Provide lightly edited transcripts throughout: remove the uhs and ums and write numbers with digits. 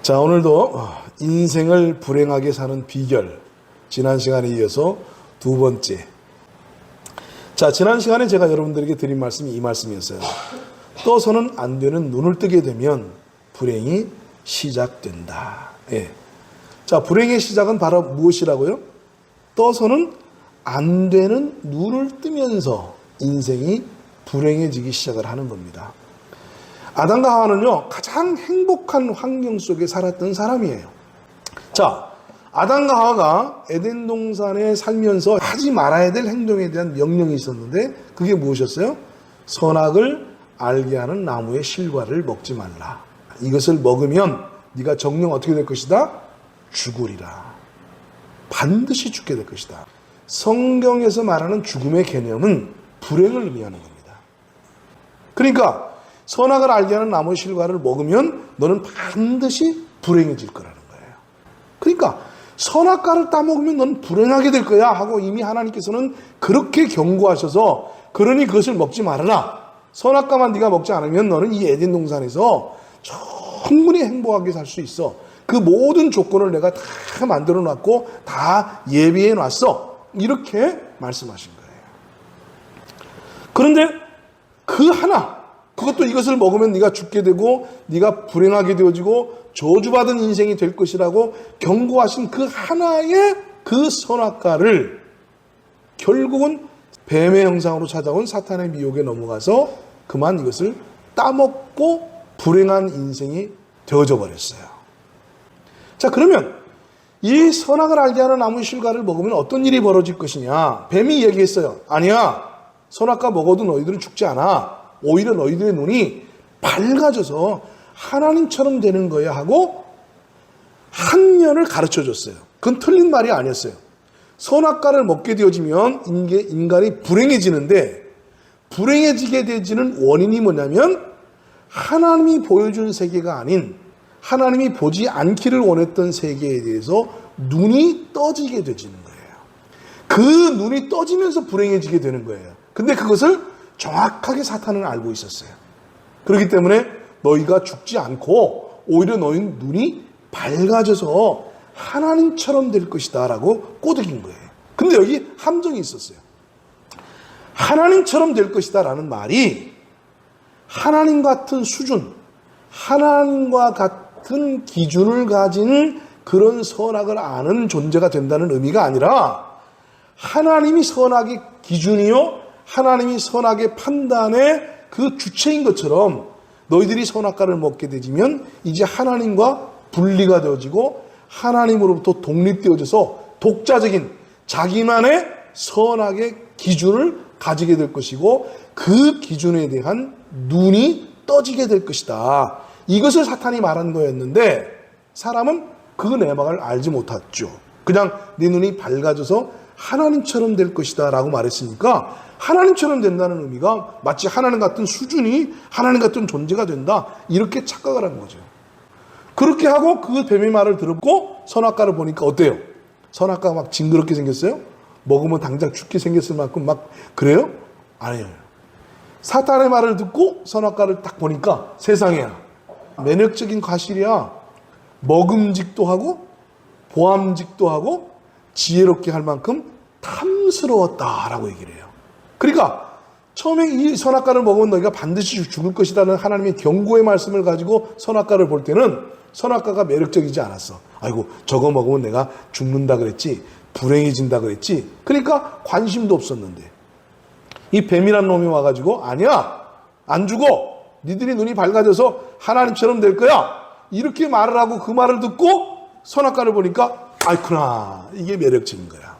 자, 오늘도 인생을 불행하게 사는 비결, 지난 시간에 이어서 두 번째. 자, 지난 시간에 제가 여러분들에게 드린 말씀이 이 말씀이었어요. 떠서는 안 되는 눈을 뜨게 되면 불행이 시작된다. 예. 자, 불행의 시작은 바로 무엇이라고요? 떠서는 안 되는 눈을 뜨면서 인생이 불행해지기 시작을 하는 겁니다. 아담과 하와는요, 가장 행복한 환경 속에 살았던 사람이에요. 자, 아담과 하와가 에덴 동산에 살면서 하지 말아야 될 행동에 대한 명령이 있었는데 그게 무엇이었어요? 선악을 알게 하는 나무의 실과를 먹지 말라. 이것을 먹으면 네가 정녕 어떻게 될 것이다? 죽으리라. 반드시 죽게 될 것이다. 성경에서 말하는 죽음의 개념은 불행을 의미하는 겁니다. 그러니까 선악을 알게 하는 나무의 실과를 먹으면 너는 반드시 불행해질 거라는 거예요. 그러니까 선악과를 따먹으면 너는 불행하게 될 거야 하고 이미 하나님께서는 그렇게 경고하셔서 그러니 그것을 먹지 말아라. 선악과만 네가 먹지 않으면 너는 이 에덴 동산에서 충분히 행복하게 살 수 있어. 그 모든 조건을 내가 다 만들어 놨고 다 예비해 놨어. 이렇게 말씀하신 거예요. 그런데 그 하나, 그것도 이것을 먹으면 네가 죽게 되고 네가 불행하게 되어지고 저주받은 인생이 될 것이라고 경고하신 그 하나의 그 선악과를 결국은 뱀의 형상으로 찾아온 사탄의 미혹에 넘어가서 그만 이것을 따먹고 불행한 인생이 되어져 버렸어요. 자, 그러면 이 선악을 알게 하는 나무의 실과를 먹으면 어떤 일이 벌어질 것이냐? 뱀이 얘기했어요. 아니야, 선악과 먹어도 너희들은 죽지 않아. 오히려 너희들의 눈이 밝아져서 하나님처럼 되는 거야 하고 한 면을 가르쳐 줬어요. 그건 틀린 말이 아니었어요. 선악과를 먹게 되어지면 인간이 불행해지는데 불행해지게 되지는 원인이 뭐냐면 하나님이 보여준 세계가 아닌 하나님이 보지 않기를 원했던 세계에 대해서 눈이 떠지게 되지는 거예요. 그 눈이 떠지면서 불행해지게 되는 거예요. 근데 그것을 정확하게 사탄은 알고 있었어요. 그렇기 때문에 너희가 죽지 않고 오히려 너희 눈이 밝아져서 하나님처럼 될 것이다 라고 꼬드긴 거예요. 근데 여기 함정이 있었어요. 하나님처럼 될 것이다 라는 말이 하나님 같은 수준, 하나님과 같은 기준을 가진 그런 선악을 아는 존재가 된다는 의미가 아니라 하나님이 선악의 기준이요 하나님이 선악의 판단의 그 주체인 것처럼 너희들이 선악과를 먹게 되지면 이제 하나님과 분리가 되어지고 하나님으로부터 독립되어져서 독자적인 자기만의 선악의 기준을 가지게 될 것이고 그 기준에 대한 눈이 떠지게 될 것이다. 이것을 사탄이 말한 거였는데 사람은 그 내막을 알지 못했죠. 그냥 네 눈이 밝아져서 하나님처럼 될 것이다 라고 말했으니까 하나님처럼 된다는 의미가 마치 하나님 같은 수준이 하나님 같은 존재가 된다 이렇게 착각을 한 거죠. 그렇게 하고 그 뱀의 말을 들었고 선악과를 보니까 어때요? 선악과가 막 징그럽게 생겼어요? 먹으면 당장 죽게 생겼을 만큼 막 그래요? 아니에요. 사탄의 말을 듣고 선악과를 딱 보니까 세상에야 매력적인 과실이야. 먹음직도 하고 보암직도 하고 지혜롭게 할 만큼 탐스러웠다라고 얘기를 해요. 그러니까 처음에 이 선악과를 먹으면 너희가 반드시 죽을 것이라는 하나님의 경고의 말씀을 가지고 선악과를 볼 때는 선악과가 매력적이지 않았어. 아이고 저거 먹으면 내가 죽는다 그랬지, 불행해진다 그랬지. 그러니까 관심도 없었는데 이 뱀이란 놈이 와가지고 아니야, 안 죽어. 니들이 눈이 밝아져서 하나님처럼 될 거야. 이렇게 말을 하고 그 말을 듣고 선악과를 보니까 아이쿠나, 이게 매력적인 거야.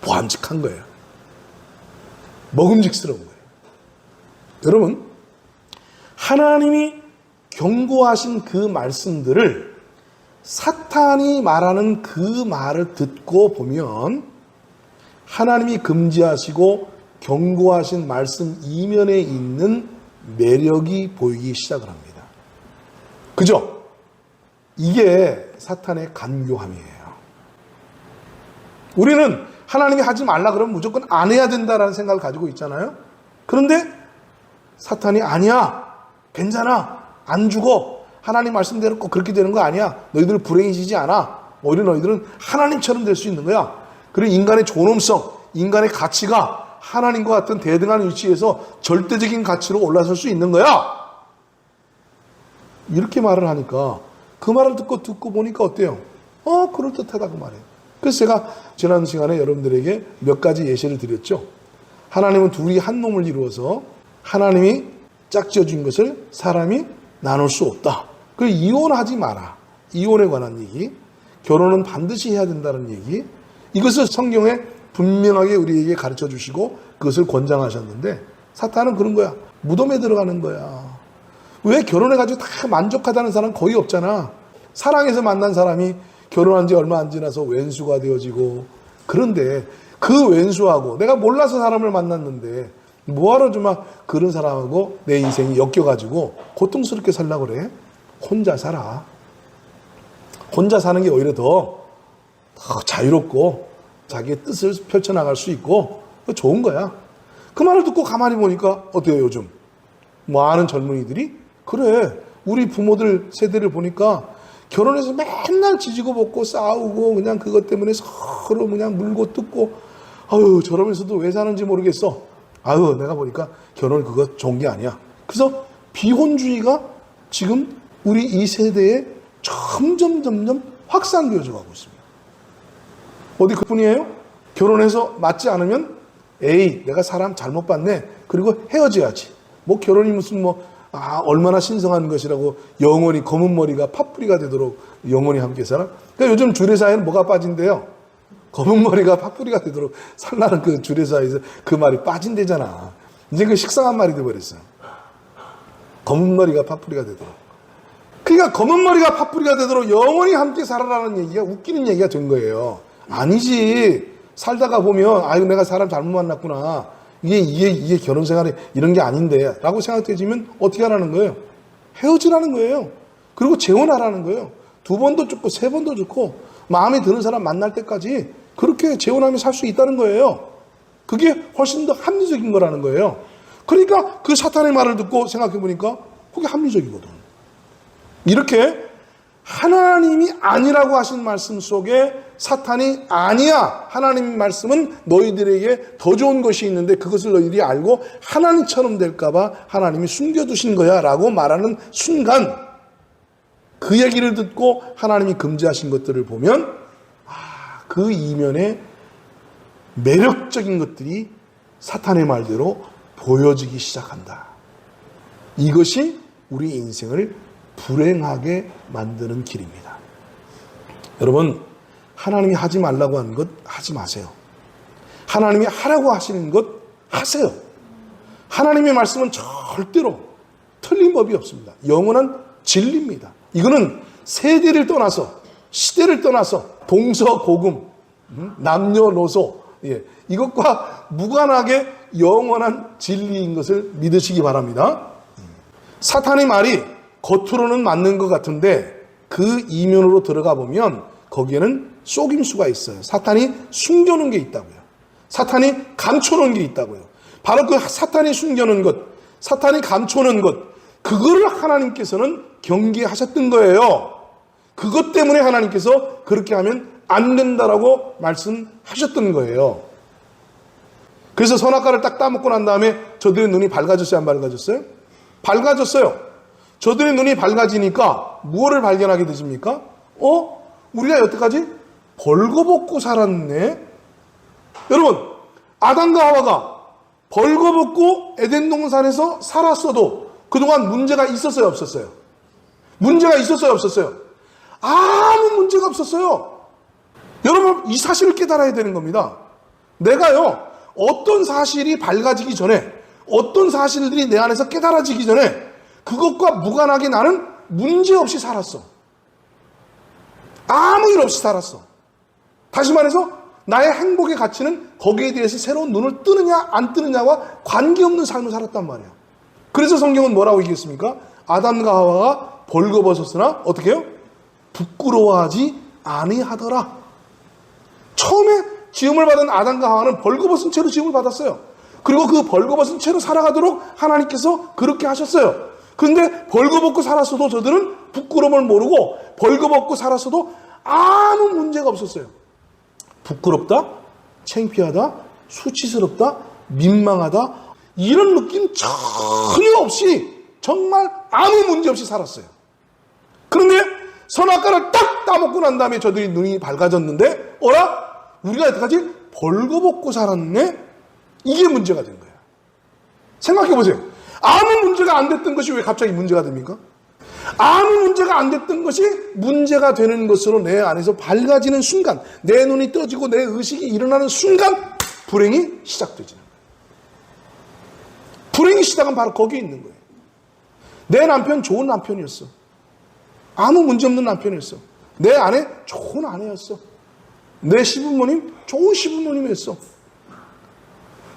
보암직한 거예요. 먹음직스러운 거예요. 여러분, 하나님이 경고하신 그 말씀들을 사탄이 말하는 그 말을 듣고 보면 하나님이 금지하시고 경고하신 말씀 이면에 있는 매력이 보이기 시작을 합니다. 그죠? 이게 사탄의 간교함이에요. 우리는 하나님이 하지 말라 그러면 무조건 안 해야 된다라는 생각을 가지고 있잖아요. 그런데 사탄이 아니야, 괜찮아, 안 죽어, 하나님 말씀대로 꼭 그렇게 되는 거 아니야. 너희들 불행해지지 않아. 오히려 너희들은 하나님처럼 될 수 있는 거야. 그리고 인간의 존엄성, 인간의 가치가 하나님과 같은 대등한 위치에서 절대적인 가치로 올라설 수 있는 거야. 이렇게 말을 하니까 그 말을 듣고 보니까 어때요? 그럴듯하다 그 말이에요. 그래서 제가 지난 시간에 여러분들에게 몇 가지 예시를 드렸죠. 하나님은 둘이 한 몸을 이루어서 하나님이 짝지어 준 것을 사람이 나눌 수 없다. 그리고 이혼하지 마라. 이혼에 관한 얘기, 결혼은 반드시 해야 된다는 얘기, 이것을 성경에 분명하게 우리에게 가르쳐 주시고 그것을 권장하셨는데 사탄은 그런 거야. 무덤에 들어가는 거야. 왜 결혼해가지고 다 만족하다는 사람 거의 없잖아. 사랑해서 만난 사람이 결혼한 지 얼마 안 지나서 왼수가 되어지고, 그런데 그 왼수하고 내가 몰라서 사람을 만났는데 뭐하러 좀 그런 사람하고 내 인생이 엮여가지고 고통스럽게 살려고 그래? 혼자 살아. 혼자 사는 게 오히려 더 자유롭고 자기의 뜻을 펼쳐나갈 수 있고 좋은 거야. 그 말을 듣고 가만히 보니까 어때요 요즘? 많은 젊은이들이 그래. 우리 부모들 세대를 보니까 결혼해서 맨날 지지고 볶고 싸우고 그냥 그것 때문에 서로 그냥 물고 뜯고, 아유 저러면서도 왜 사는지 모르겠어. 아유 내가 보니까 결혼 그거 좋은 게 아니야. 그래서 비혼주의가 지금 우리 이 세대에 점점 확산되어져 가고 있습니다. 어디 그뿐이에요? 결혼해서 맞지 않으면 에이 내가 사람 잘못 봤네. 그리고 헤어져야지. 뭐 결혼이 무슨 얼마나 신성한 것이라고 영원히 검은 머리가 팥뿌리가 되도록 영원히 함께 살아? 그러니까 요즘 주례사에는 뭐가 빠진대요? 검은 머리가 팥뿌리가 되도록 살라는 그 주례사에서 그 말이 빠진대잖아. 이제 그 식상한 말이 돼버렸어요. 검은 머리가 팥뿌리가 되도록. 그러니까 검은 머리가 팥뿌리가 되도록 영원히 함께 살아라는 얘기가 웃기는 얘기가 된 거예요. 아니지. 살다가 보면 아유 내가 사람 잘못 만났구나. 이게 결혼 생활이 이런 게 아닌데 라고 생각되지면 어떻게 하라는 거예요? 헤어지라는 거예요. 그리고 재혼하라는 거예요. 2번도 좋고 3번도 좋고 마음에 드는 사람 만날 때까지 그렇게 재혼하며 살 수 있다는 거예요. 그게 훨씬 더 합리적인 거라는 거예요. 그러니까 그 사탄의 말을 듣고 생각해 보니까 그게 합리적이거든. 이렇게 하나님이 아니라고 하신 말씀 속에 사탄이 아니야. 하나님 말씀은 너희들에게 더 좋은 것이 있는데 그것을 너희들이 알고 하나님처럼 될까봐 하나님이 숨겨두신 거야 라고 말하는 순간 그 얘기를 듣고 하나님이 금지하신 것들을 보면 그 이면에 매력적인 것들이 사탄의 말대로 보여지기 시작한다. 이것이 우리 인생을 불행하게 만드는 길입니다. 여러분, 하나님이 하지 말라고 하는 것 하지 마세요. 하나님이 하라고 하시는 것 하세요. 하나님의 말씀은 절대로 틀린 법이 없습니다. 영원한 진리입니다. 이거는 세대를 떠나서 시대를 떠나서 동서고금 남녀노소 이것과 무관하게 영원한 진리인 것을 믿으시기 바랍니다. 사탄의 말이 겉으로는 맞는 것 같은데 그 이면으로 들어가 보면 거기에는 속임수가 있어요. 사탄이 숨겨놓은 게 있다고요. 사탄이 감춰놓은 게 있다고요. 바로 그 사탄이 숨겨놓은 것, 사탄이 감춰놓은 것, 그거를 하나님께서는 경계하셨던 거예요. 그것 때문에 하나님께서 그렇게 하면 안 된다라고 말씀하셨던 거예요. 그래서 선악과를 딱 따먹고 난 다음에 저들의 눈이 밝아졌어요? 안 밝아졌어요? 밝아졌어요. 저들의 눈이 밝아지니까 무엇을 발견하게 되십니까? 우리가 여태까지 벌거벗고 살았네. 여러분, 아담과 하와가 벌거벗고 에덴 동산에서 살았어도 그동안 문제가 있었어요, 없었어요? 문제가 있었어요, 없었어요? 아무 문제가 없었어요. 여러분, 이 사실을 깨달아야 되는 겁니다. 내가요, 어떤 사실이 밝아지기 전에, 어떤 사실들이 내 안에서 깨달아지기 전에 그것과 무관하게 나는 문제없이 살았어. 아무 일 없이 살았어. 다시 말해서 나의 행복의 가치는 거기에 대해서 새로운 눈을 뜨느냐 안 뜨느냐와 관계없는 삶을 살았단 말이에요. 그래서 성경은 뭐라고 얘기했습니까? 아담과 하와가 벌거벗었으나 어떻게 해요? 부끄러워하지 아니하더라. 처음에 지음을 받은 아담과 하와는 벌거벗은 채로 지음을 받았어요. 그리고 그 벌거벗은 채로 살아가도록 하나님께서 그렇게 하셨어요. 그런데 벌거벗고 살았어도 저들은 부끄러움을 모르고 벌거벗고 살았어도 아무 문제가 없었어요. 부끄럽다, 창피하다, 수치스럽다, 민망하다 이런 느낌 전혀 없이 정말 아무 문제 없이 살았어요. 그런데 선악과를 딱 따먹고 난 다음에 저들이 눈이 밝아졌는데 어라? 우리가 여태까지 벌거벗고 살았네? 이게 문제가 된 거예요. 생각해 보세요. 아무 문제가 안 됐던 것이 왜 갑자기 문제가 됩니까? 아무 문제가 안 됐던 것이 문제가 되는 것으로 내 안에서 밝아지는 순간, 내 눈이 떠지고 내 의식이 일어나는 순간 불행이 시작되지는 거예요. 불행의 시작은 바로 거기에 있는 거예요. 내 남편 좋은 남편이었어. 아무 문제 없는 남편이었어. 내 아내 좋은 아내였어. 내 시부모님 좋은 시부모님이었어.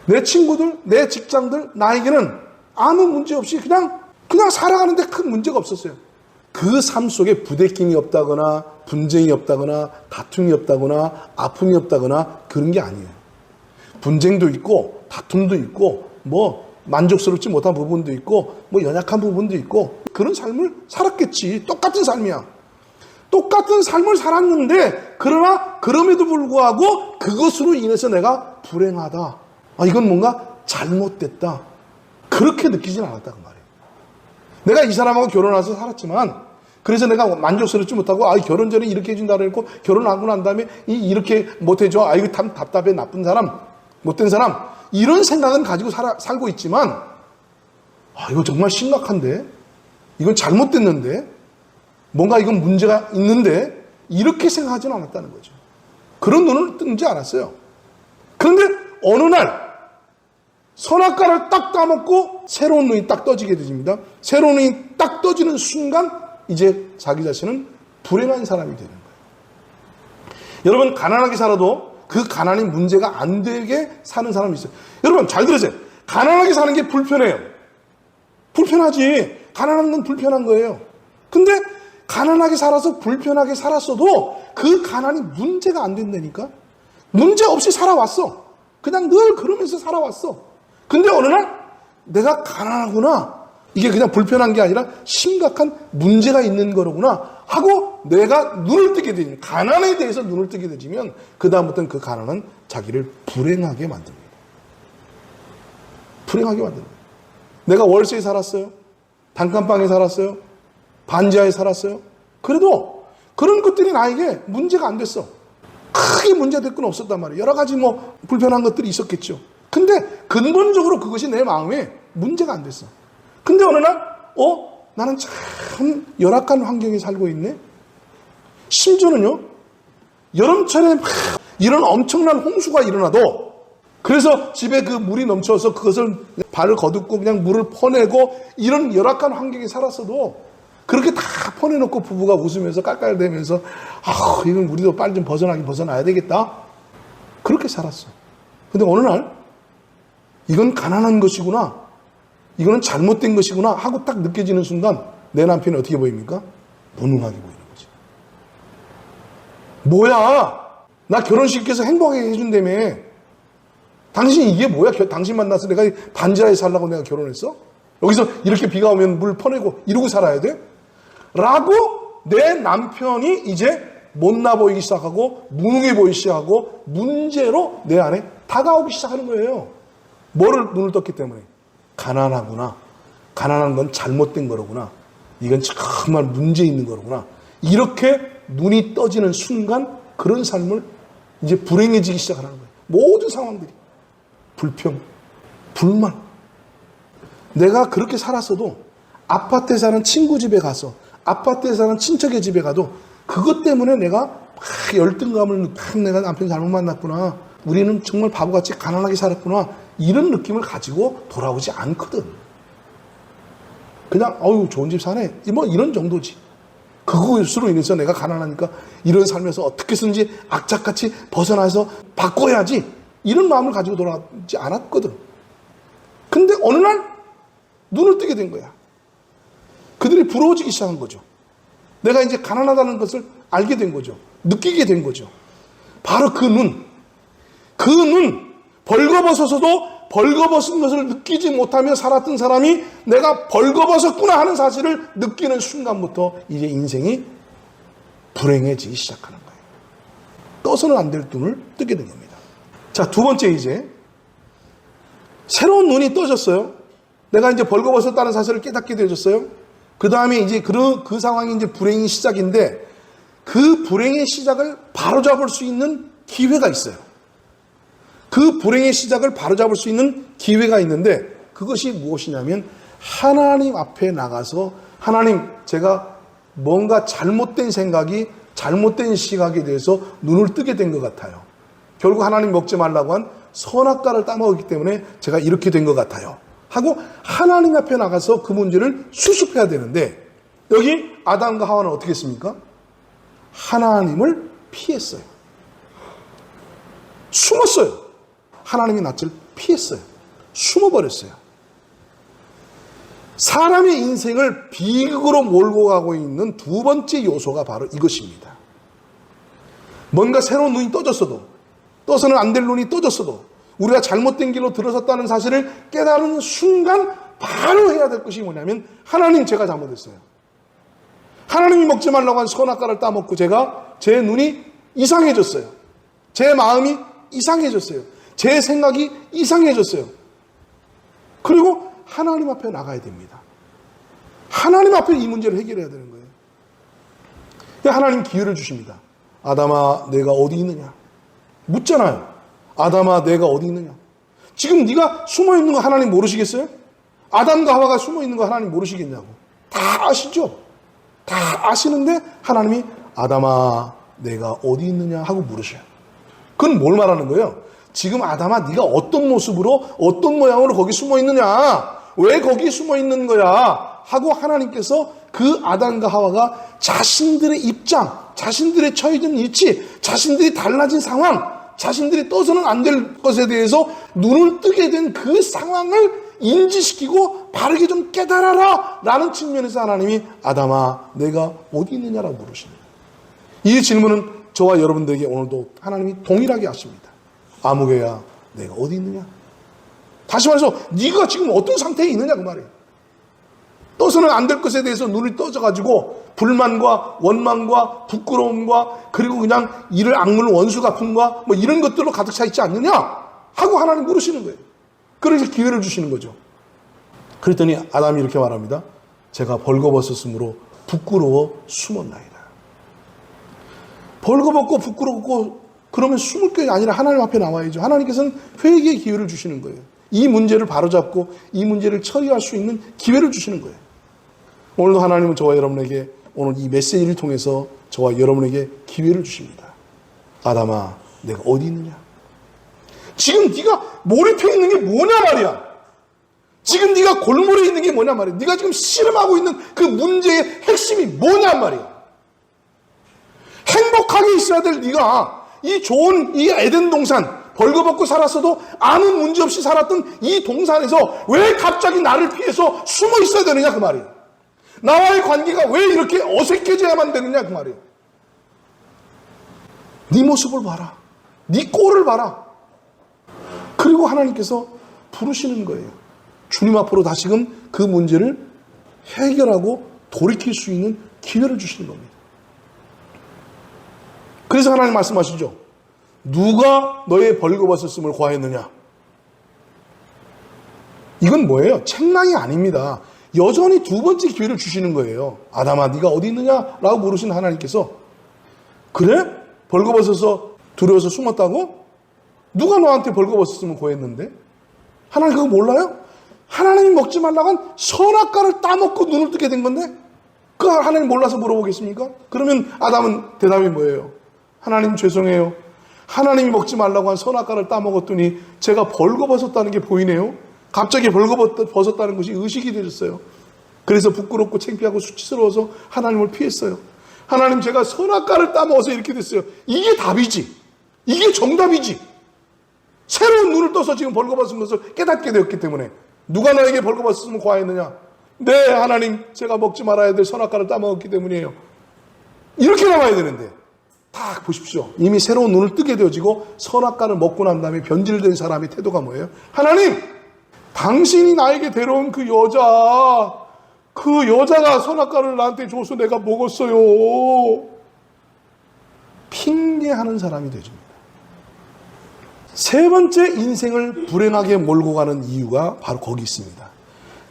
내 친구들, 내 직장들, 나에게는 아무 문제 없이 그냥 살아가는데 큰 문제가 없었어요. 그 삶 속에 부대낌이 없다거나 분쟁이 없다거나 다툼이 없다거나 아픔이 없다거나 그런 게 아니에요. 분쟁도 있고 다툼도 있고 뭐 만족스럽지 못한 부분도 있고 뭐 연약한 부분도 있고 그런 삶을 살았겠지. 똑같은 삶이야. 똑같은 삶을 살았는데 그러나 그럼에도 불구하고 그것으로 인해서 내가 불행하다. 이건 뭔가 잘못됐다. 그렇게 느끼진 않았다 그 말이에요. 내가 이 사람하고 결혼해서 살았지만 그래서 내가 만족스럽지 못하고 결혼 전에 이렇게 해준다 그랬고 결혼하고 난 다음에 이렇게 못해줘. 이거 참 답답해. 나쁜 사람, 못된 사람 이런 생각은 가지고 살고 있지만 이거 정말 심각한데 이건 잘못됐는데 뭔가 이건 문제가 있는데 이렇게 생각하지는 않았다는 거죠. 그런 눈을 뜨지 않았어요. 그런데 어느 날 선악과를 딱 따먹고 새로운 눈이 딱 떠지게 되집니다. 새로운 눈이 딱 떠지는 순간 이제 자기 자신은 불행한 사람이 되는 거예요. 여러분 가난하게 살아도 그 가난이 문제가 안 되게 사는 사람이 있어요. 여러분 잘 들으세요. 가난하게 사는 게 불편해요. 불편하지. 가난한 건 불편한 거예요. 근데 가난하게 살아서 불편하게 살았어도 그 가난이 문제가 안 된다니까. 문제 없이 살아왔어. 그냥 늘 그러면서 살아왔어. 근데 어느 날 내가 가난하구나. 이게 그냥 불편한 게 아니라 심각한 문제가 있는 거로구나 하고 내가 눈을 뜨게 되면 가난에 대해서 눈을 뜨게 되면 그 다음부터는 그 가난은 자기를 불행하게 만듭니다. 불행하게 만듭니다. 내가 월세에 살았어요. 단칸방에 살았어요. 반지하에 살았어요. 그래도 그런 것들이 나에게 문제가 안 됐어. 크게 문제될 건 없었단 말이에요. 여러 가지 뭐 불편한 것들이 있었겠죠. 근데 근본적으로 그것이 내 마음에 문제가 안 됐어. 근데 어느 날 나는 참 열악한 환경에 살고 있네. 심지어는요 여름철에 막 이런 엄청난 홍수가 일어나도 그래서 집에 그 물이 넘쳐서 그것을 발을 거두고 그냥 물을 퍼내고 이런 열악한 환경에 살았어도 그렇게 다 퍼내놓고 부부가 웃으면서 깔깔대면서 이건 우리도 빨리 좀 벗어나야 되겠다. 그렇게 살았어. 근데 어느 날 이건 가난한 것이구나. 이거는 잘못된 것이구나 하고 딱 느껴지는 순간 내 남편이 어떻게 보입니까? 무능하게 보이는 거지. 뭐야? 나 결혼식에서 행복하게 해준다며. 당신 이게 뭐야? 당신 만나서 내가 반지하에 살라고 내가 결혼했어? 여기서 이렇게 비가 오면 물 퍼내고 이러고 살아야 돼? 라고 내 남편이 이제 못나 보이기 시작하고 무능해 보이기 시작하고 문제로 내 안에 다가오기 시작하는 거예요. 뭐를 눈을 떴기 때문에? 가난하구나. 가난한 건 잘못된 거로구나. 이건 정말 문제 있는 거로구나. 이렇게 눈이 떠지는 순간 그런 삶을 이제 불행해지기 시작하는 거예요. 모든 상황들이. 불평, 불만. 내가 그렇게 살았어도 아파트에 사는 친구 집에 가서 아파트에 사는 친척의 집에 가도 그것 때문에 내가 막 열등감을 내가 남편 잘못 만났구나. 우리는 정말 바보같이 가난하게 살았구나. 이런 느낌을 가지고 돌아오지 않거든. 그냥 좋은 집 사네. 뭐 이런 정도지. 그것으로 인해서 내가 가난하니까 이런 삶에서 어떻게 든지 악착같이 벗어나서 바꿔야지. 이런 마음을 가지고 돌아오지 않았거든. 근데 어느 날 눈을 뜨게 된 거야. 그들이 부러워지기 시작한 거죠. 내가 이제 가난하다는 것을 알게 된 거죠. 느끼게 된 거죠. 바로 그 눈. 벌거벗어서도 벌거벗은 것을 느끼지 못하며 살았던 사람이 내가 벌거벗었구나 하는 사실을 느끼는 순간부터 이제 인생이 불행해지기 시작하는 거예요. 떠서는 안 될 눈을 뜨게 된 겁니다. 자, 두 번째, 이제 새로운 눈이 떠졌어요. 내가 이제 벌거벗었다는 사실을 깨닫게 되어졌어요. 그 다음에 이제 그 상황이 이제 불행의 시작인데, 그 불행의 시작을 바로잡을 수 있는 기회가 있어요. 그 불행의 시작을 바로잡을 수 있는 기회가 있는데, 그것이 무엇이냐면 하나님 앞에 나가서, 하나님, 제가 뭔가 잘못된 생각이, 잘못된 시각에 대해서 눈을 뜨게 된 것 같아요. 결국 하나님 먹지 말라고 한 선악과를 따먹었기 때문에 제가 이렇게 된 것 같아요 하고 하나님 앞에 나가서 그 문제를 수습해야 되는데, 여기 아담과 하와는 어떻게 했습니까? 하나님을 피했어요. 숨었어요. 하나님의 낯을 피했어요. 숨어버렸어요. 사람의 인생을 비극으로 몰고 가고 있는 두 번째 요소가 바로 이것입니다. 뭔가 새로운 눈이 떠졌어도, 떠서는 안 될 눈이 떠졌어도, 우리가 잘못된 길로 들어섰다는 사실을 깨달은 순간 바로 해야 될 것이 뭐냐면, 하나님, 제가 잘못했어요. 하나님이 먹지 말라고 한 선악과를 따먹고 제 눈이 이상해졌어요. 제 마음이 이상해졌어요. 제 생각이 이상해졌어요. 그리고 하나님 앞에 나가야 됩니다. 하나님 앞에 이 문제를 해결해야 되는 거예요. 하나님 기회를 주십니다. 아담아, 내가 어디 있느냐? 묻잖아요. 아담아, 내가 어디 있느냐? 지금 네가 숨어있는 거 하나님 모르시겠어요? 아담과 하와가 숨어있는 거 하나님 모르시겠냐고. 다 아시죠? 다 아시는데 하나님이 아담아, 내가 어디 있느냐 하고 물으셔요. 그건 뭘 말하는 거예요? 지금 아담아, 네가 어떤 모습으로, 어떤 모양으로 거기 숨어있느냐? 왜 거기 숨어있는 거야? 하고 하나님께서 그 아담과 하와가 자신들의 입장, 자신들의 처해진 위치, 자신들이 달라진 상황, 자신들이 떠서는 안 될 것에 대해서 눈을 뜨게 된 그 상황을 인지시키고 바르게 좀 깨달아라 라는 측면에서 하나님이 아담아, 내가 어디 있느냐라고 물으십니다. 이 질문은 저와 여러분들에게 오늘도 하나님이 동일하게 하십니다. 아무개야, 내가 어디 있느냐? 다시 말해서 네가 지금 어떤 상태에 있느냐 그 말이에요. 떠서는 안 될 것에 대해서 눈이 떠져가지고 불만과 원망과 부끄러움과 그리고 그냥 이를 악물는 원수 갚음과 뭐 이런 것들로 가득 차 있지 않느냐 하고 하나님 물으시는 거예요. 그래서 기회를 주시는 거죠. 그랬더니 아담이 이렇게 말합니다. 제가 벌거벗었으므로 부끄러워 숨었나이다. 벌거벗고 부끄럽고 그러면 숨을 게 아니라 하나님 앞에 나와야죠. 하나님께서는 회개의 기회를 주시는 거예요. 이 문제를 바로잡고 이 문제를 처리할 수 있는 기회를 주시는 거예요. 오늘도 하나님은 저와 여러분에게 오늘 이 메시지를 통해서 저와 여러분에게 기회를 주십니다. 아담아, 내가 어디 있느냐? 지금 네가 몰입해 있는 게 뭐냐 말이야. 지금 네가 골몰에 있는 게 뭐냐 말이야. 네가 지금 씨름하고 있는 그 문제의 핵심이 뭐냐 말이야. 행복하게 있어야 될 네가 이 좋은 이 에덴 동산, 벌거벗고 살았어도 아무 문제 없이 살았던 이 동산에서 왜 갑자기 나를 피해서 숨어 있어야 되느냐 그 말이에요. 나와의 관계가 왜 이렇게 어색해져야만 되느냐 그 말이에요. 네 모습을 봐라. 네 꼴을 봐라. 그리고 하나님께서 부르시는 거예요. 주님 앞으로 다시금 그 문제를 해결하고 돌이킬 수 있는 기회를 주시는 겁니다. 그래서 하나님 말씀하시죠. 누가 너의 벌거벗었음을 고하였느냐? 이건 뭐예요? 책망이 아닙니다. 여전히 두 번째 기회를 주시는 거예요. 아담아, 네가 어디 있느냐? 라고 물으신 하나님께서 그래? 벌거벗어서 두려워서 숨었다고? 누가 너한테 벌거벗었음을 고했는데? 하나님 그거 몰라요? 하나님이 먹지 말라고 한 선악과를 따먹고 눈을 뜨게 된 건데? 그 하나님 몰라서 물어보겠습니까? 그러면 아담은 대답이 뭐예요? 하나님 죄송해요. 하나님이 먹지 말라고 한 선악과를 따먹었더니 제가 벌거벗었다는 게 보이네요. 갑자기 벌거벗었다는 것이 의식이 되셨어요. 그래서 부끄럽고 창피하고 수치스러워서 하나님을 피했어요. 하나님 제가 선악과를 따먹어서 이렇게 됐어요. 이게 답이지. 이게 정답이지. 새로운 눈을 떠서 지금 벌거벗은 것을 깨닫게 되었기 때문에 누가 너에게 벌거벗었으면 고하였느냐? 네 하나님 제가 먹지 말아야 될 선악과를 따먹었기 때문이에요. 이렇게 나와야 되는데 딱 보십시오. 이미 새로운 눈을 뜨게 되어지고 선악과를 먹고 난 다음에 변질된 사람의 태도가 뭐예요? 하나님, 당신이 나에게 데려온 그 여자가 선악과를 나한테 줘서 내가 먹었어요. 핑계하는 사람이 되줍니다. 세 번째 인생을 불행하게 몰고 가는 이유가 바로 거기 있습니다.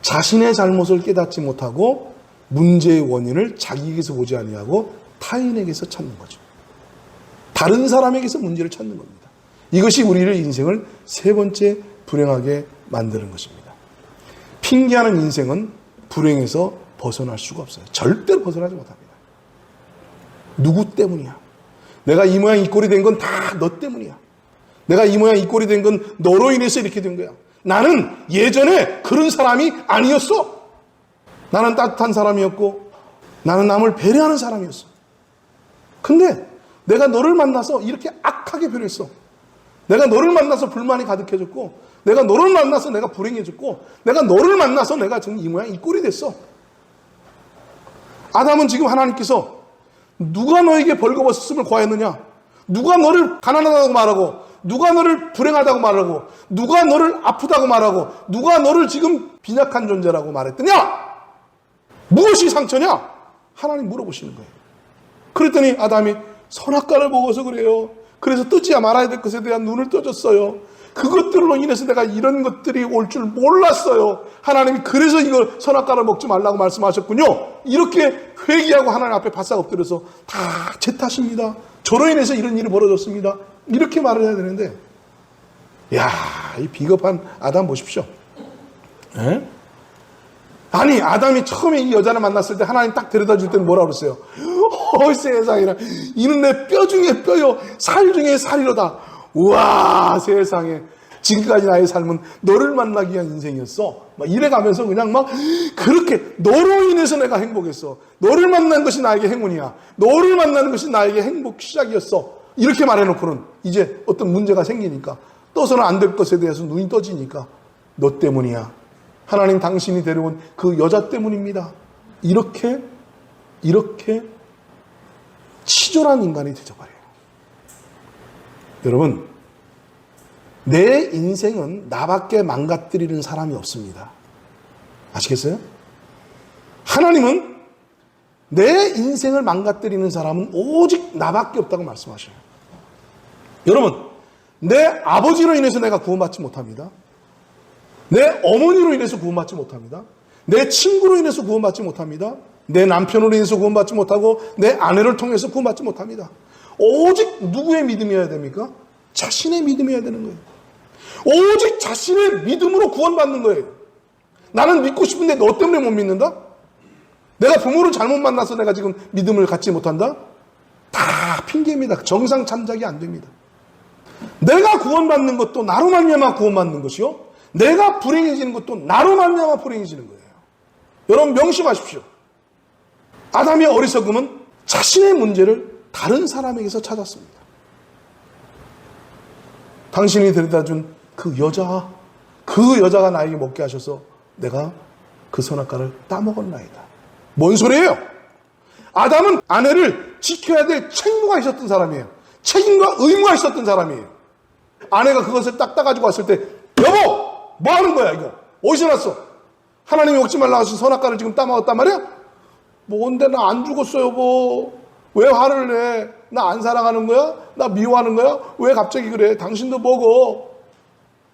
자신의 잘못을 깨닫지 못하고 문제의 원인을 자기에게서 보지 아니하고 타인에게서 찾는 거죠. 다른 사람에게서 문제를 찾는 겁니다. 이것이 우리의 인생을 세 번째 불행하게 만드는 것입니다. 핑계하는 인생은 불행에서 벗어날 수가 없어요. 절대로 벗어나지 못합니다. 누구 때문이야? 내가 이 모양 이 꼴이 된 건 다 너 때문이야. 내가 이 모양 이 꼴이 된 건 너로 인해서 이렇게 된 거야. 나는 예전에 그런 사람이 아니었어. 나는 따뜻한 사람이었고 나는 남을 배려하는 사람이었어. 근데 내가 너를 만나서 이렇게 악하게 변했어. 내가 너를 만나서 불만이 가득해졌고 내가 너를 만나서 내가 불행해졌고 내가 너를 만나서 내가 지금 이 모양 이 꼴이 됐어. 아담은 지금 하나님께서 누가 너에게 벌거벗음을 과했느냐? 누가 너를 가난하다고 말하고 누가 너를 불행하다고 말하고 누가 너를 아프다고 말하고 누가 너를 지금 빈약한 존재라고 말했더냐? 무엇이 상처냐? 하나님 물어보시는 거예요. 그랬더니 아담이 선악과를 먹어서 그래요. 그래서 뜨지 말아야 될 것에 대한 눈을 떠줬어요. 그것들로 인해서 내가 이런 것들이 올 줄 몰랐어요. 하나님이 그래서 이걸 선악과를 먹지 말라고 말씀하셨군요. 이렇게 회개하고 하나님 앞에 바싹 엎드려서 다 제 탓입니다. 저로 인해서 이런 일이 벌어졌습니다. 이렇게 말을 해야 되는데, 야, 이 비겁한 아담 보십시오. 에? 아니, 아담이 처음에 이 여자를 만났을 때 하나님 딱 데려다 줄 때는 뭐라 그랬어요? 세상에나, 이는 내 뼈 중에 뼈요, 살 중에 살이로다. 우와, 세상에. 지금까지 나의 삶은 너를 만나기 위한 인생이었어. 막 이래가면서 그냥 막 그렇게 너로 인해서 내가 행복했어. 너를 만난 것이 나에게 행운이야. 너를 만나는 것이 나에게 행복 시작이었어. 이렇게 말해놓고는 이제 어떤 문제가 생기니까 떠서는 안 될 것에 대해서 눈이 떠지니까 너 때문이야. 하나님 당신이 데려온 그 여자 때문입니다. 이렇게 치졸한 인간이 되어버려요. 여러분, 내 인생은 나밖에 망가뜨리는 사람이 없습니다. 아시겠어요? 하나님은 내 인생을 망가뜨리는 사람은 오직 나밖에 없다고 말씀하셔요. 여러분, 내 아버지로 인해서 내가 구원받지 못합니다. 내 어머니로 인해서 구원받지 못합니다. 내 친구로 인해서 구원받지 못합니다. 내 남편으로 인해서 구원받지 못하고 내 아내를 통해서 구원받지 못합니다. 오직 누구의 믿음이어야 됩니까? 자신의 믿음이어야 되는 거예요. 오직 자신의 믿음으로 구원받는 거예요. 나는 믿고 싶은데 너 때문에 못 믿는다? 내가 부모를 잘못 만나서 내가 지금 믿음을 갖지 못한다? 다 핑계입니다. 정상 참작이 안 됩니다. 내가 구원받는 것도 나로 말미암아 구원받는 것이요, 내가 불행해지는 것도 나로 말미암아 불행해지는 거예요. 여러분 명심하십시오. 아담의 어리석음은 자신의 문제를 다른 사람에게서 찾았습니다. 당신이 데려다준 그 여자가 나에게 먹게 하셔서 내가 그 선악과를 따먹었나이다. 뭔 소리예요? 아담은 아내를 지켜야 될 책무가 있었던 사람이에요. 책임과 의무가 있었던 사람이에요. 아내가 그것을 딱 따가지고 왔을 때, 여보! 뭐 하는 거야 이거? 어디서 났어? 하나님이 먹지 말라고 하신 선악과를 지금 따먹었단 말이야? 뭔데 나 안 죽었어 여보. 왜 화를 내? 나 안 사랑하는 거야? 나 미워하는 거야? 왜 갑자기 그래? 당신도 먹어.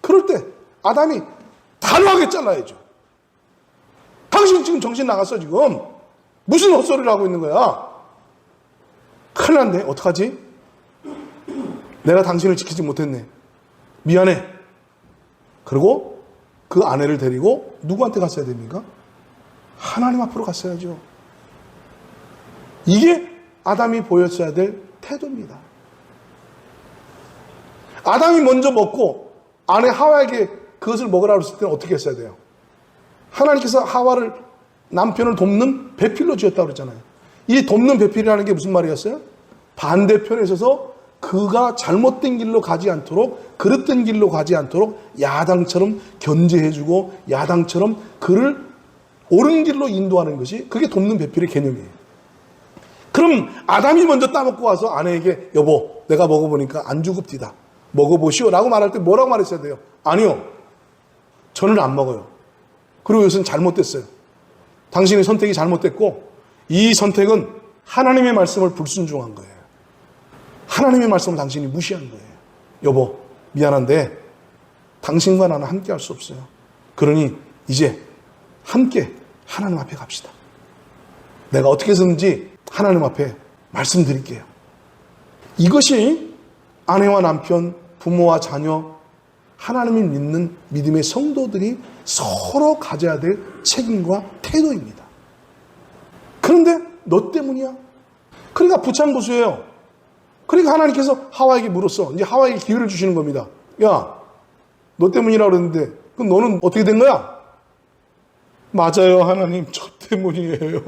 그럴 때 아담이 단호하게 잘라야죠. 당신 지금 정신 나갔어 지금. 무슨 헛소리를 하고 있는 거야? 큰일 났네. 어떡하지? 내가 당신을 지키지 못했네. 미안해. 그리고 그 아내를 데리고 누구한테 갔어야 됩니까? 하나님 앞으로 갔어야죠. 이게 아담이 보였어야 될 태도입니다. 아담이 먼저 먹고 아내 하와에게 그것을 먹으라고 했을 때는 어떻게 했어야 돼요? 하나님께서 하와를, 남편을 돕는 배필로 지었다고 그랬잖아요. 이 돕는 배필이라는 게 무슨 말이었어요? 반대편에 서서 그가 잘못된 길로 가지 않도록, 그릇된 길로 가지 않도록 야당처럼 견제해주고 야당처럼 그를 옳은 길로 인도하는 것이, 그게 돕는 배필의 개념이에요. 그럼 아담이 먼저 따먹고 와서 아내에게 여보 내가 먹어보니까 안 죽읍디다. 먹어보시오 라고 말할 때 뭐라고 말했어야 돼요? 아니요. 저는 안 먹어요. 그리고 이것은 잘못됐어요. 당신의 선택이 잘못됐고 이 선택은 하나님의 말씀을 불순종한 거예요. 하나님의 말씀을 당신이 무시한 거예요. 여보 미안한데 당신과 나는 함께 할 수 없어요. 그러니 이제 함께 하나님 앞에 갑시다. 내가 어떻게 해서든지 하나님 앞에 말씀드릴게요. 이것이 아내와 남편, 부모와 자녀, 하나님을 믿는 믿음의 성도들이 서로 가져야 될 책임과 태도입니다. 그런데 너 때문이야? 그러니까 부창고수예요. 그러니까 하나님께서 하와에게 물었어. 이제 하와에게 기회를 주시는 겁니다. 야, 너 때문이라 그랬는데 그럼 너는 어떻게 된 거야? 맞아요 하나님, 저 때문이에요.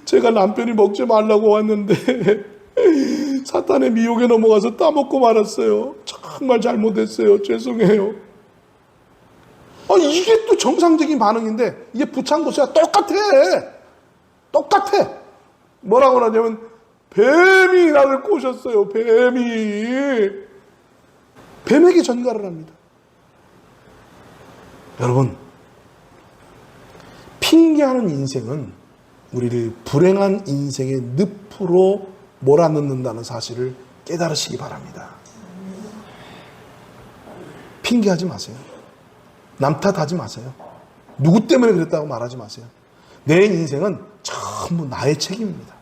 제가 남편이 먹지 말라고 왔는데 사탄의 미혹에 넘어가서 따먹고 말았어요. 정말 잘못했어요. 죄송해요. 이게 또 정상적인 반응인데 이게 부창고수야. 똑같아. 뭐라고 하냐면 뱀이 나를 꼬셨어요. 뱀에게 전가를 합니다. 여러분, 핑계하는 인생은 우리를 불행한 인생의 늪으로 몰아넣는다는 사실을 깨달으시기 바랍니다. 핑계하지 마세요. 남 탓하지 마세요. 누구 때문에 그랬다고 말하지 마세요. 내 인생은 전부 나의 책임입니다.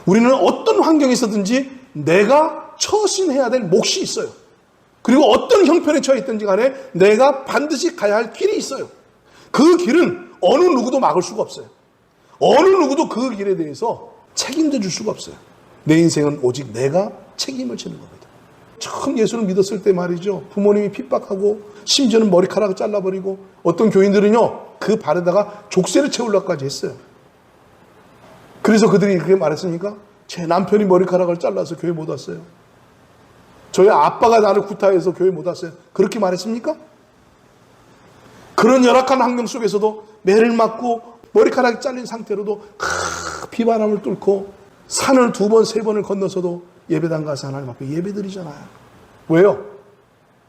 우리는 어떤 환경에 있었든지 내가 처신해야 될 몫이 있어요. 그리고 어떤 형편에 처해 있든지 간에 내가 반드시 가야 할 길이 있어요. 그 길은 어느 누구도 막을 수가 없어요. 어느 누구도 그 길에 대해서 책임져 줄 수가 없어요. 내 인생은 오직 내가 책임을 지는 겁니다. 처음 예수를 믿었을 때 말이죠. 부모님이 핍박하고 심지어는 머리카락을 잘라버리고 어떤 교인들은요. 그 발에다가 족쇄를 채우려고까지 했어요. 그래서 그들이 그렇게 말했습니까? 제 남편이 머리카락을 잘라서 교회 못 왔어요. 저희 아빠가 나를 구타해서 교회 못 왔어요. 그렇게 말했습니까? 그런 열악한 환경 속에서도 매를 맞고 머리카락이 잘린 상태로도 비바람을 뚫고 산을 2번, 3번을 건너서도 예배당 가서 하나님 앞에 예배드리잖아요. 왜요?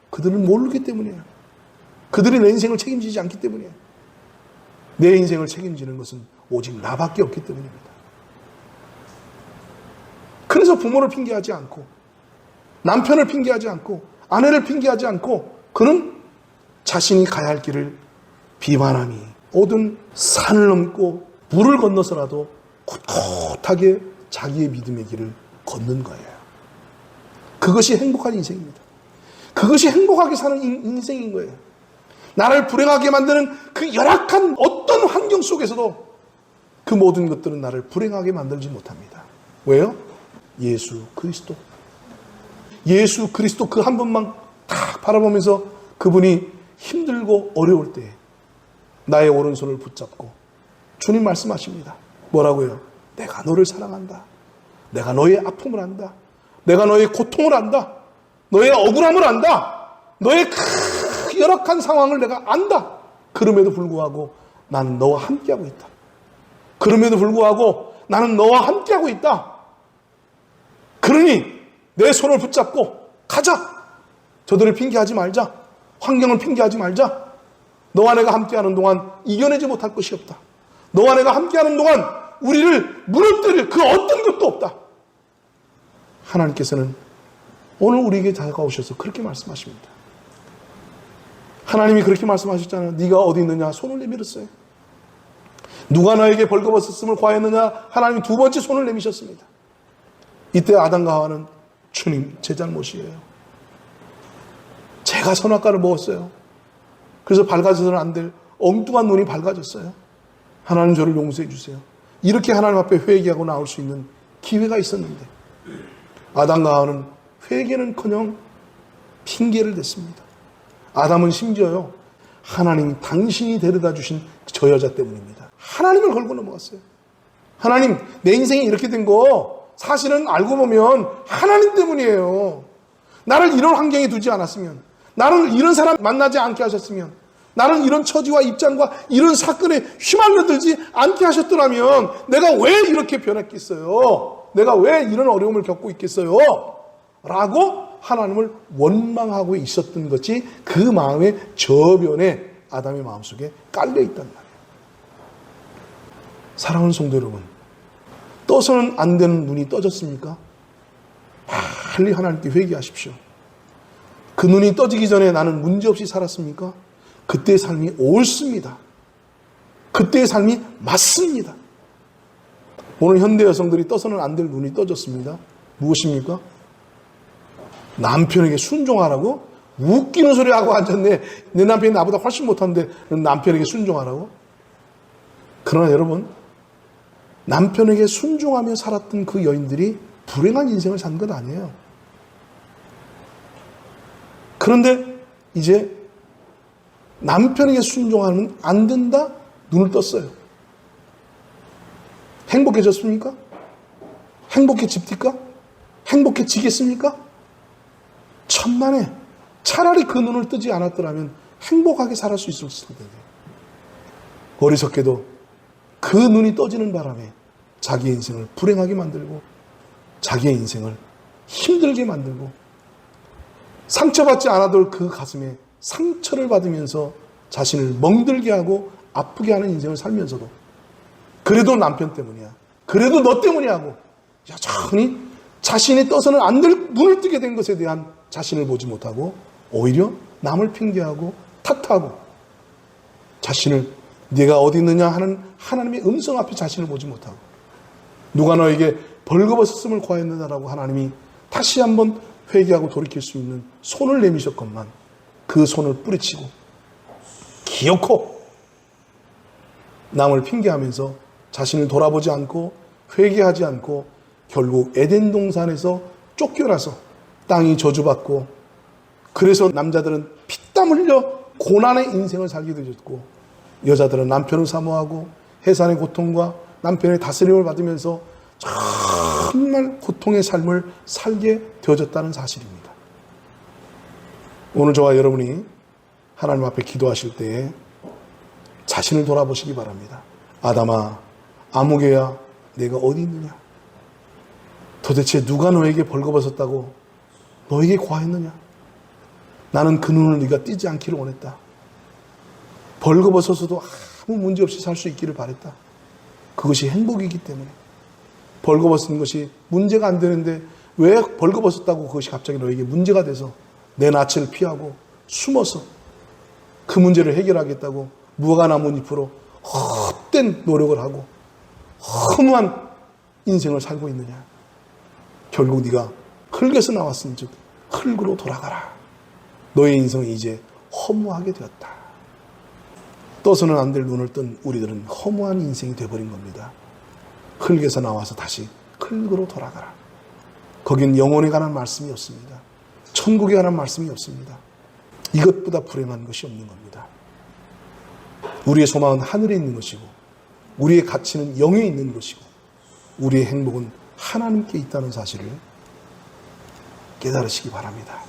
그들은 모르기 때문이에요. 그들이 내 인생을 책임지지 않기 때문이에요. 내 인생을 책임지는 것은 오직 나밖에 없기 때문입니다. 그래서 부모를 핑계하지 않고 남편을 핑계하지 않고 아내를 핑계하지 않고 그는 자신이 가야 할 길을 비바람이 오든 산을 넘고 물을 건너서라도 꿋꿋하게 자기의 믿음의 길을 걷는 거예요. 그것이 행복한 인생입니다. 그것이 행복하게 사는 인생인 거예요. 나를 불행하게 만드는 그 열악한 어떤 환경 속에서도 그 모든 것들은 나를 불행하게 만들지 못합니다. 왜요? 예수 그리스도 그 한 분만 딱 바라보면서 그분이 힘들고 어려울 때 나의 오른손을 붙잡고 주님 말씀하십니다. 뭐라고요? 내가 너를 사랑한다. 내가 너의 아픔을 안다. 내가 너의 고통을 안다. 너의 억울함을 안다. 너의 그 열악한 상황을 내가 안다. 그럼에도 불구하고 나는 너와 함께하고 있다. 그럼에도 불구하고 나는 너와 함께하고 있다. 그러니 내 손을 붙잡고 가자. 저들을 핑계하지 말자. 환경을 핑계하지 말자. 너와 내가 함께하는 동안 이겨내지 못할 것이 없다. 너와 내가 함께하는 동안 우리를 무너뜨릴 그 어떤 것도 없다. 하나님께서는 오늘 우리에게 다가오셔서 그렇게 말씀하십니다. 하나님이 그렇게 말씀하셨잖아요. 네가 어디 있느냐 손을 내밀었어요. 누가 너에게 벌거벗었음을 과했느냐 하나님이 2번째 손을 내미셨습니다. 이때 아담과 하와는 주님 제 잘못이에요. 제가 선악과를 먹었어요. 그래서 밝아져서는 안 될 엉뚱한 눈이 밝아졌어요. 하나님 저를 용서해 주세요. 이렇게 하나님 앞에 회개하고 나올 수 있는 기회가 있었는데 아담과 하와는 회개는커녕 핑계를 댔습니다. 아담은 심지어요. 하나님 당신이 데려다 주신 저 여자 때문입니다. 하나님을 걸고 넘어갔어요. 하나님 내 인생이 이렇게 된 거 사실은 알고 보면 하나님 때문이에요. 나를 이런 환경에 두지 않았으면 나를 이런 사람 만나지 않게 하셨으면 나는 이런 처지와 입장과 이런 사건에 휘말려들지 않게 하셨더라면 내가 왜 이렇게 변했겠어요? 내가 왜 이런 어려움을 겪고 있겠어요? 라고 하나님을 원망하고 있었던 것이 그 마음의 저변에 아담의 마음속에 깔려있단 말이에요. 사랑하는 성도 여러분, 떠서는 안 되는 눈이 떠졌습니까? 빨리 하나님께 회개하십시오. 그 눈이 떠지기 전에 나는 문제없이 살았습니까? 그때의 삶이 옳습니다. 그때의 삶이 맞습니다. 오늘 현대 여성들이 떠서는 안 될 눈이 떠졌습니다. 무엇입니까? 남편에게 순종하라고? 웃기는 소리 하고 앉았네. 내 남편이 나보다 훨씬 못하는데 남편에게 순종하라고? 그러나 여러분, 남편에게 순종하며 살았던 그 여인들이 불행한 인생을 산 건 아니에요. 그런데 이제 남편에게 순종하면 안 된다? 눈을 떴어요. 행복해졌습니까? 행복해집니까? 행복해지겠습니까? 천만에 차라리 그 눈을 뜨지 않았더라면 행복하게 살할 수 있었을 텐데. 어리석게도 그 눈이 떠지는 바람에 자기의 인생을 불행하게 만들고 자기의 인생을 힘들게 만들고 상처받지 않아도 그 가슴에 상처를 받으면서 자신을 멍들게 하고 아프게 하는 인생을 살면서도 그래도 남편 때문이야, 그래도 너 때문이야 하고 여전히 자신이 떠서는 안 될 눈을 뜨게 된 것에 대한 자신을 보지 못하고 오히려 남을 핑계하고 탓하고 자신을 네가 어디 있느냐 하는 하나님의 음성 앞에 자신을 보지 못하고 누가 너에게 벌거벗었음을 과했느냐라고 하나님이 다시 한번 회개하고 돌이킬 수 있는 손을 내미셨건만 그 손을 뿌리치고 기어코 남을 핑계하면서 자신을 돌아보지 않고 회개하지 않고 결국 에덴 동산에서 쫓겨나서 땅이 저주받고 그래서 남자들은 피땀 흘려 고난의 인생을 살게 되었고 여자들은 남편을 사모하고 해산의 고통과 남편의 다스림을 받으면서 정말 고통의 삶을 살게 되어졌다는 사실입니다. 오늘 저와 여러분이 하나님 앞에 기도하실 때에 자신을 돌아보시기 바랍니다. 아담아, 아무개야, 내가 어디 있느냐? 도대체 누가 너에게 벌거벗었다고 너에게 과했느냐? 나는 그 눈을 네가 띄지 않기를 원했다. 벌거벗어서도 아무 문제 없이 살 수 있기를 바랬다. 그것이 행복이기 때문에. 벌거벗은 것이 문제가 안 되는데 왜 벌거벗었다고 그것이 갑자기 너에게 문제가 돼서 내 낯을 피하고 숨어서 그 문제를 해결하겠다고 무화과 나뭇잎으로 헛된 노력을 하고 허무한 인생을 살고 있느냐. 결국 네가 흙에서 나왔은 즉 흙으로 돌아가라. 너의 인생이 이제 허무하게 되었다. 떠서는 안 될 눈을 뜬 우리들은 허무한 인생이 되어버린 겁니다. 흙에서 나와서 다시 흙으로 돌아가라. 거긴 영혼에 관한 말씀이 없습니다. 천국에 관한 말씀이 없습니다. 이것보다 불행한 것이 없는 겁니다. 우리의 소망은 하늘에 있는 것이고 우리의 가치는 영에 있는 것이고 우리의 행복은 하나님께 있다는 사실을 깨달으시기 바랍니다.